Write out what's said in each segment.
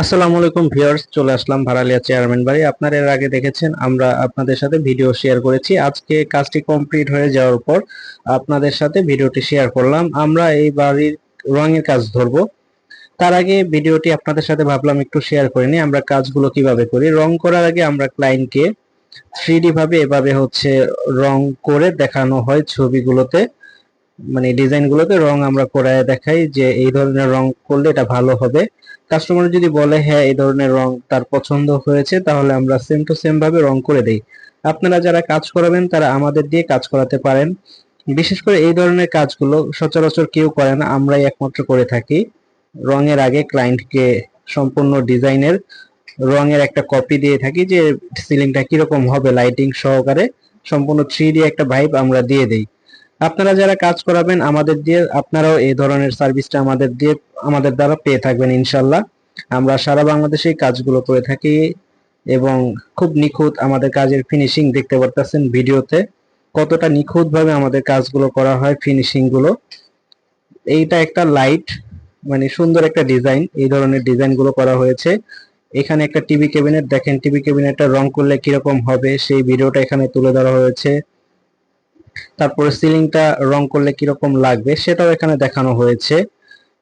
আসসালামু আলাইকুম ভিউয়ার্স, চলে আসলাম ভাড়ালিয়া চেয়ারম্যান বাড়ি। আপনারা এর আগে দেখেছেন, আমরা আপনাদের সাথে ভিডিও শেয়ার করেছি। আজকে কাজটি কমপ্লিট হয়ে যাওয়ার পর আপনাদের সাথে ভিডিওটি শেয়ার করলাম। আমরা এই বাড়ির রঙের কাজ ধরবো। তার আগে ভিডিওটি আপনাদের সাথে ভাবলাম একটু শেয়ার করে নিই আমরা কাজগুলো কিভাবে করি। রং করার আগে আমরা ক্লায়েন্টকে 3D ভাবে এভাবে রং করে দেখানো হয় ছবিগুলোতে, মানে ডিজাইনগুলোতে রং আমরা করায় দেখাই যে এই ধরনের রং করলে এটা ভালো হবে। কাস্টমার যদি বলে হ্যাঁ এই ধরনের রং তার পছন্দ হয়েছে, তাহলে আমরা সেম টু সেম ভাবে রং করে দেই। আপনারা যারা কাজ করাবেন তারা আমাদের দিয়ে কাজ করাতে পারেন। বিশেষ করে এই ধরনের কাজগুলো সচরাচর কেউ করে না, আমরাই একমাত্র করে থাকি। রঙের আগে ক্লায়েন্টকে সম্পূর্ণ ডিজাইনের রঙের একটা কপি দিয়ে থাকি যে সিলিংটা কিরকম হবে লাইটিং সহকারে, সম্পূর্ণ 3D একটা ভাইব আমরা দিয়ে দেই। আপনারা যারা কাজ করাবেন আমাদের দিয়ে, আপনারাও এই ধরনের সার্ভিসটা আমাদের দ্বারা পেয়ে থাকবেন ইনশাল্লাহ। আমরা সারা বাংলাদেশে এই কাজগুলো করে থাকি এবং খুব নিখুঁত আমাদের কাজের ফিনিশিং দেখতে পারতেছেন ভিডিওতে, কতটা নিখুঁত ভাবে আমাদের কাজগুলো করা হয়, ফিনিশিং গুলো। এইটা একটা লাইট, মানে সুন্দর একটা ডিজাইন, এই ধরনের ডিজাইন গুলো করা হয়েছে। এখানে একটা টিভি ক্যাবিনেট দেখেন, টিভি ক্যাবিনেটটা রং করলে কিরকম হবে সেই ভিডিওটা এখানে তুলে ধরা হয়েছে। তারপরে সিলিংটা রং করলে কিরকম লাগবে সেটাও এখানে দেখানো হয়েছে।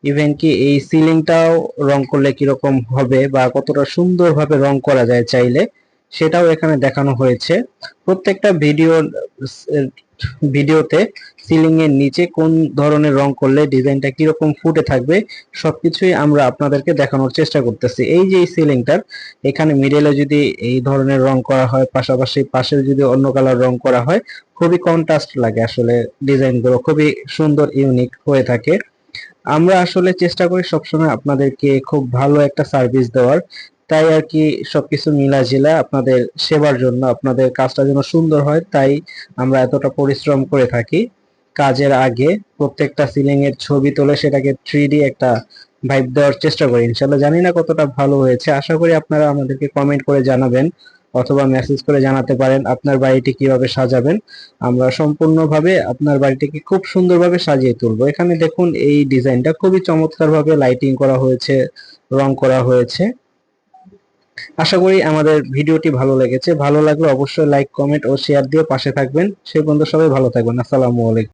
ইভেন কি এই সিলিংটাও রং করলে কিরকম হবে বা কতটা সুন্দরভাবে রং করা যায় চাইলে, সেটাও এখানে দেখানো হয়েছে। প্রত্যেকটা ভিডিওতে সিলিং এর নিচে কোন ধরনের রং করলে ডিজাইনটা কিরকম ফুটে থাকবে সবকিছুই আমরা আপনাদেরকে দেখানোর চেষ্টা করতেছি। এই যে এই সিলিংটার এখানে মিডলে যদি এই ধরনের রং করা হয়, পাশাপাশি পাশে যদি অন্য কালার রং করা হয়, খুবই কন্ট্রাস্ট লাগে। আসলে ডিজাইনগুলো খুবই সুন্দর, ইউনিক হয়ে থাকে। আমরা আসলে চেষ্টা করি সবসময় আপনাদেরকে খুব ভালো একটা সার্ভিস দেওয়ার, তাই আর কি সবকিছু মিলাজিলা আপনাদের সেবার জন্য, আপনাদের কাজটা যেন সুন্দর হয়, তাই আমরা এতটা পরিশ্রম করে থাকি। কাজের আগে প্রত্যেকটা সিলিং এর ছবি তুলে সেটাকে 3D একটা ভাইব দেওয়ার চেষ্টা করি। ইনশাল্লাহ জানি না কতটা ভালো হয়েছে, আশা করি আপনারা আমাদেরকে কমেন্ট করে জানাবেন অথবা মেসেজ করে জানাতে পারেন আপনার বাড়িটি কিভাবে সাজাবেন। আমরা সম্পূর্ণভাবে আপনার বাড়িটিকে খুব সুন্দরভাবে সাজিয়ে তুলবো। এখানে দেখুন এই ডিজাইনটা খুবই চমৎকারভাবে লাইটিং করা হয়েছে, রং করা হয়েছে। আশা করি আমাদের ভিডিওটি ভালো লেগেছে। ভালো লাগলে অবশ্যই লাইক, কমেন্ট ও শেয়ার দিয়ে পাশে থাকবেন। সে পর্যন্ত সবাই ভালো থাকবেন। আসসালামু আলাইকুম।